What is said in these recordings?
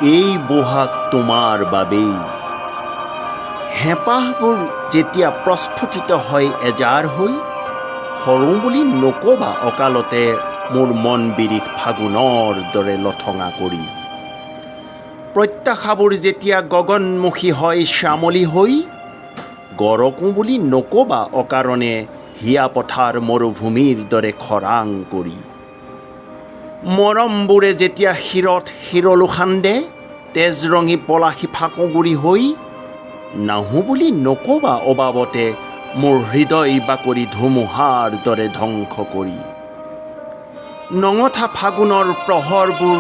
এই বহাগ তোমাৰ বাবেই। হেঁপাহবোৰ যেতিয়া প্ৰস্ফুটিত হয় এজাৰ হৈ, সৰু বুলি নকবা অকালতে মোৰ মন বিৰিখ ফাগুনৰ দৰে লঠঙা কৰি। প্ৰত্যাশাবোৰ যেতিয়া গগনমুখী হয় শ্যামলী হৈ, গৰকো বুলি নকবা অকাৰণে হিয়া পথাৰ মৰুভূমিৰ দৰে খৰাং কৰি। মৰমবোৰে যেতিয়া শিৰত শিৰলো খান্দে তেজৰঙী পলাশী ফাকুগুৰি হৈ, নাহো বুলি নকবা অবাবতে মোৰ হৃদয় বাকৰি ধুমুহাৰ দৰে ধ্বংস কৰি। নঙঠা ফাগুনৰ প্ৰহৰবোৰ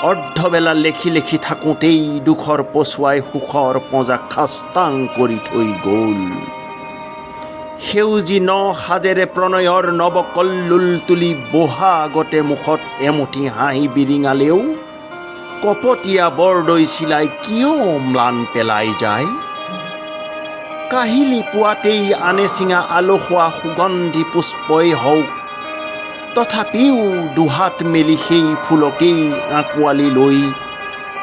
অৰ্ধবেলা লেখি লেখি থাকোঁতেই দুখৰ পছুৱাই সুখৰ পঁজা খাস্তাং কৰি থৈ গ'ল। সেউজী ন সাজেৰে প্ৰণয়ৰ নৱকল্লোল তুলি বহাগতে মুখত এমুঠি হাঁহি বিৰিঙালেও কপটীয়া বৰদৈ চিলাই কিয় ম্লান পেলাই যায়। কাহিলি পুৱাতেই আনে চিঙা আলসুৱা সুগন্ধি পুষ্পই হওক, তথাপিও দুহাত মেলি সেই ফুলকেই আঁকোৱালি লৈ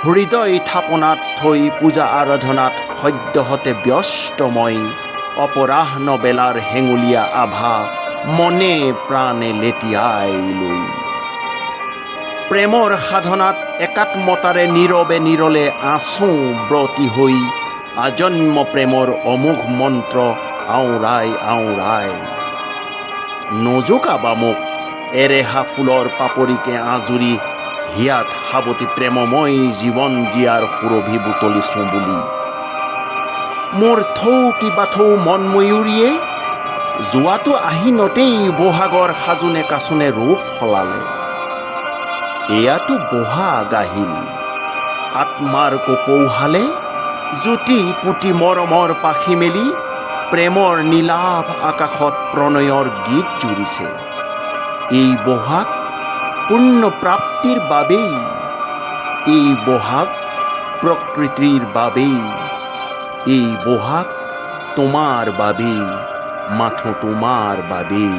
হৃদয় থাপনাত থৈ পূজা আৰাধনাত সদ্যহতে ব্যস্ত মই অপৰাহ্ন বেলাৰ হেঙুলীয়া আভা মনে প্ৰাণে লেটিয়াই লৈ। প্ৰেমৰ সাধনাত একাত্মতাৰে নীৰৱে নীৰলে আঁচো ব্ৰতী হৈ আজন্ম প্ৰেমৰ অমোঘ মন্ত্ৰ আওৰাই আওৰাই। নজোকাবা মোক এৰেহা ফুলৰ পাপৰিকে আজুৰি হিয়াত সাৱটি প্ৰেমময় জীৱন জীয়াৰ সুৰভি বুটলিছোঁ বুলি। মোৰ থৌকি বাথৌ মন ময়ূৰীয়ে যোৱাটো আহিনতেই বহাগৰ সাজোনে কাচোনে ৰূপ সলালে। এয়াতো বহাগ আহিল, আত্মাৰ কপৌহালে জ্যোতি পুতি মৰমৰ পাখি মেলি প্ৰেমৰ নীলাভ আকাশত প্ৰণয়ৰ গীত জুৰিছে। এই বহাগ পুণ্য প্ৰাপ্তিৰ বাবেই, এই বহাগ প্ৰকৃতিৰ বাবেই, এই বহাগ তোমাৰ বাবেই, মাথো তোমাৰ বাবেই।